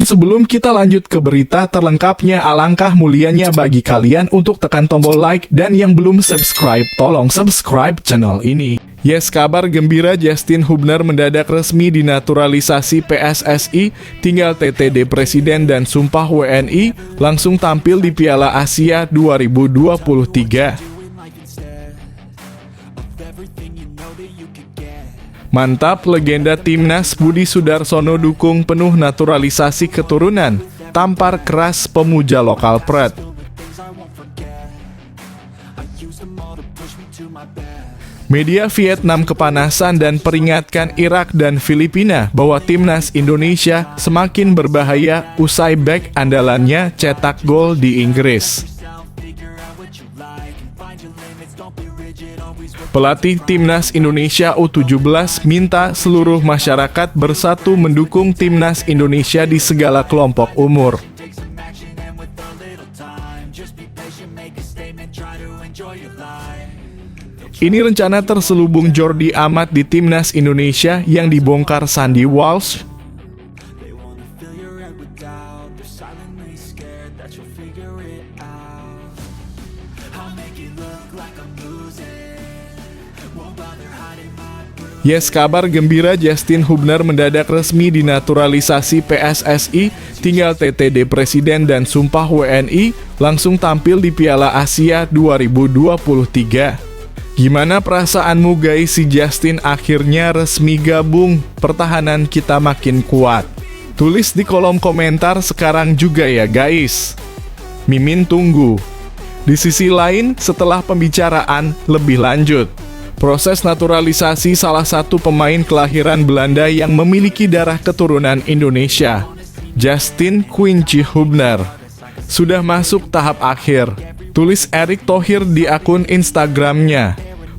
Sebelum kita lanjut ke berita terlengkapnya, alangkah mulianya bagi kalian untuk tekan tombol like, dan yang belum subscribe, tolong subscribe channel ini. Yes, kabar gembira, Justin Hubner mendadak resmi dinaturalisasi PSSI, tinggal TTD Presiden dan Sumpah WNI, langsung tampil di Piala Asia 2023. Mantap, legenda Timnas Budi Sudarsono dukung penuh naturalisasi keturunan, tampar keras pemuja lokal Pret. Media Vietnam kepanasan dan peringatkan Irak dan Filipina bahwa Timnas Indonesia semakin berbahaya usai bek andalannya cetak gol di Inggris. Pelatih Timnas Indonesia U17 minta seluruh masyarakat bersatu mendukung Timnas Indonesia di segala kelompok umur. Ini rencana terselubung Jordi Amat di Timnas Indonesia yang dibongkar Sandy Walsh. Yes, kabar gembira, Justin Hubner mendadak resmi dinaturalisasi PSSI, tinggal TTD Presiden dan Sumpah WNI, langsung tampil di Piala Asia 2023. Gimana perasaanmu guys, si Justin akhirnya resmi gabung, pertahanan kita makin kuat? Tulis di kolom komentar sekarang juga ya guys. Mimin tunggu. Di sisi lain, setelah pembicaraan lebih lanjut, proses naturalisasi salah satu pemain kelahiran Belanda yang memiliki darah keturunan Indonesia, Justin Quincy Hubner, sudah masuk tahap akhir, tulis Erick Thohir di akun Instagramnya.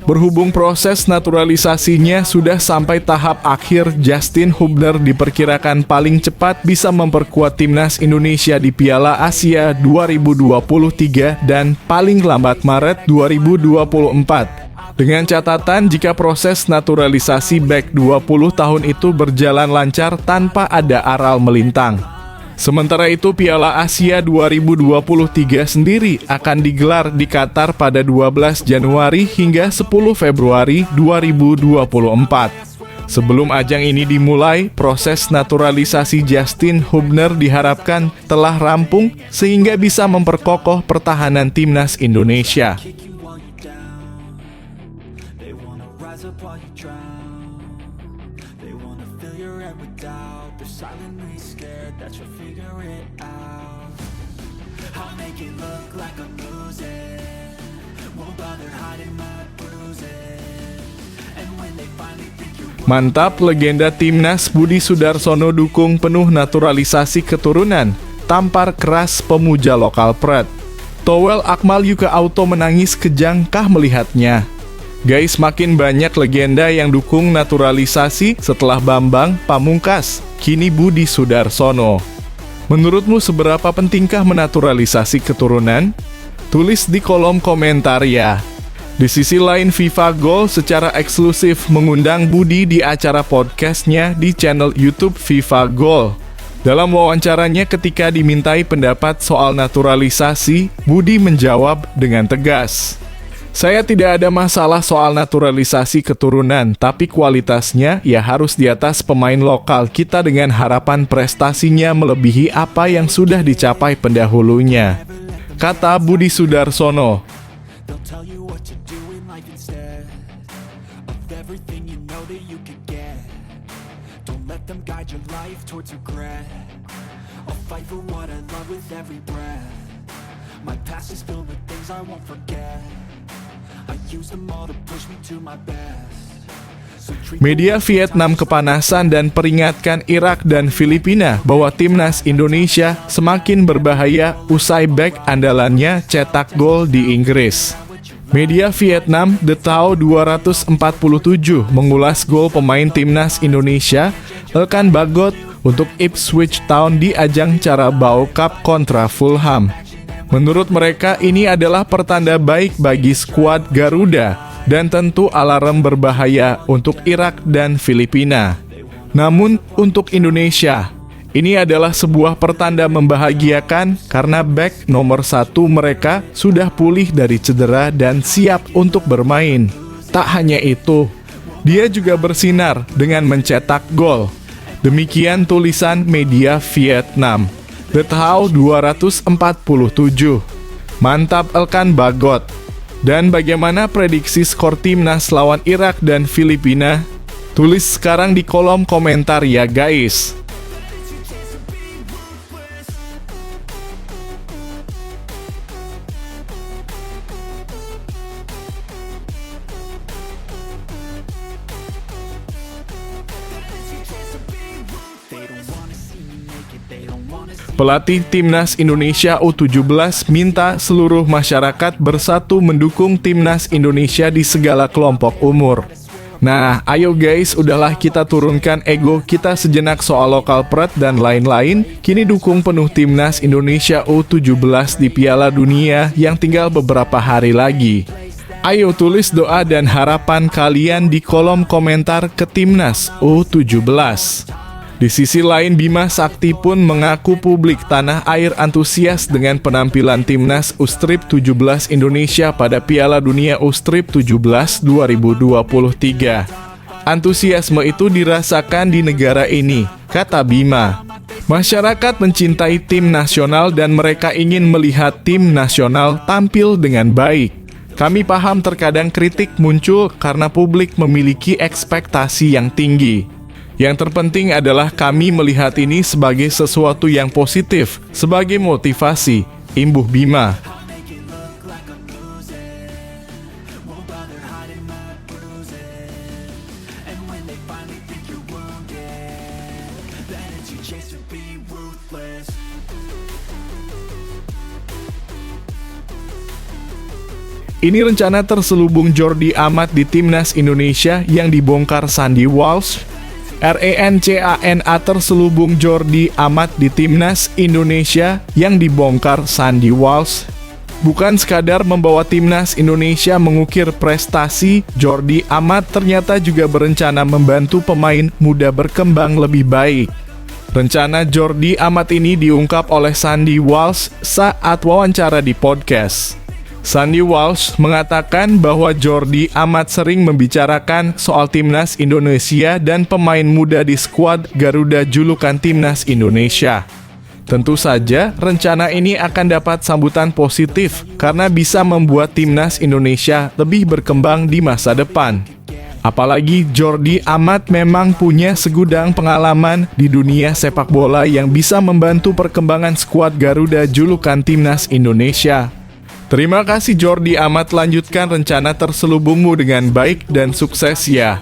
Berhubung proses naturalisasinya sudah sampai tahap akhir, Justin Hubner diperkirakan paling cepat bisa memperkuat Timnas Indonesia di Piala Asia 2023 dan paling lambat Maret 2024. Dengan catatan jika proses naturalisasi bek 20 tahun itu berjalan lancar tanpa ada aral melintang. Sementara itu Piala Asia 2023 sendiri akan digelar di Qatar pada 12 Januari hingga 10 Februari 2024. Sebelum ajang ini dimulai, proses naturalisasi Justin Hubner diharapkan telah rampung sehingga bisa memperkokoh pertahanan Timnas Indonesia. Mantap, legenda Timnas Budi Sudarsono dukung penuh naturalisasi keturunan, tampar keras pemuja lokal Pret. Towel Akmal Yuka Auto menangis kejangkah melihatnya. Guys, makin banyak legenda yang dukung naturalisasi setelah Bambang Pamungkas, kini Budi Sudarsono. Menurutmu seberapa pentingkah menaturalisasi keturunan? Tulis di kolom komentar ya. Di sisi lain, FIFA Goal secara eksklusif mengundang Budi di acara podcastnya di channel YouTube FIFA Goal. Dalam wawancaranya ketika dimintai pendapat soal naturalisasi, Budi menjawab dengan tegas. Saya tidak ada masalah soal naturalisasi keturunan, tapi kualitasnya ya harus di atas pemain lokal kita dengan harapan prestasinya melebihi apa yang sudah dicapai pendahulunya, kata Budi Sudarsono. Media Vietnam kepanasan dan peringatkan Irak dan Filipina bahwa Timnas Indonesia semakin berbahaya usai bek andalannya cetak gol di Inggris. Media Vietnam The Tao 247 mengulas gol pemain Timnas Indonesia Elkan Bagot untuk Ipswich Town di ajang Carabao Cup kontra Fulham. Menurut mereka ini adalah pertanda baik bagi skuad Garuda dan tentu alarm berbahaya untuk Irak dan Filipina. Namun untuk Indonesia, Ini adalah sebuah pertanda membahagiakan karena bek nomor 1 mereka sudah pulih dari cedera dan siap untuk bermain. Tak hanya itu, dia juga bersinar dengan mencetak gol. Demikian tulisan media Vietnam. The Thao 247. Mantap Elkan Bagot. Dan bagaimana prediksi skor timnas lawan Irak dan Filipina? Tulis sekarang di kolom komentar ya guys. Pelatih Timnas Indonesia U17 minta seluruh masyarakat bersatu mendukung Timnas Indonesia di segala kelompok umur. Nah, ayo guys, udahlah kita turunkan ego kita sejenak soal lokal pret dan lain-lain. Kini dukung penuh Timnas Indonesia U17 di Piala Dunia yang tinggal beberapa hari lagi. Ayo tulis doa dan harapan kalian di kolom komentar ke Timnas U17. Di sisi lain, Bima Sakti pun mengaku publik tanah air antusias dengan penampilan Timnas U-Strip 17 Indonesia pada Piala Dunia U-Strip 17 2023. Antusiasme itu dirasakan di negara ini, kata Bima. Masyarakat mencintai tim nasional dan mereka ingin melihat tim nasional tampil dengan baik. Kami paham terkadang kritik muncul karena publik memiliki ekspektasi yang tinggi. Yang terpenting adalah kami melihat ini sebagai sesuatu yang positif, sebagai motivasi, imbuh Bima. Ini rencana terselubung Jordi Amat di Timnas Indonesia yang dibongkar Sandy Walsh. RENCANA terselubung Jordi Amat di Timnas Indonesia yang dibongkar Sandy Walsh. Bukan sekadar membawa Timnas Indonesia mengukir prestasi, Jordi Amat ternyata juga berencana membantu pemain muda berkembang lebih baik. Rencana Jordi Amat ini diungkap oleh Sandy Walsh saat wawancara di podcast. Sandy Walsh mengatakan bahwa Jordi Amat sering membicarakan soal Timnas Indonesia dan pemain muda di skuad Garuda julukan Timnas Indonesia. Tentu saja, rencana ini akan dapat sambutan positif karena bisa membuat Timnas Indonesia lebih berkembang di masa depan. Apalagi Jordi Amat memang punya segudang pengalaman di dunia sepak bola yang bisa membantu perkembangan skuad Garuda julukan Timnas Indonesia. Terima kasih Jordi Amat, lanjutkan rencana terselubungmu dengan baik dan sukses ya.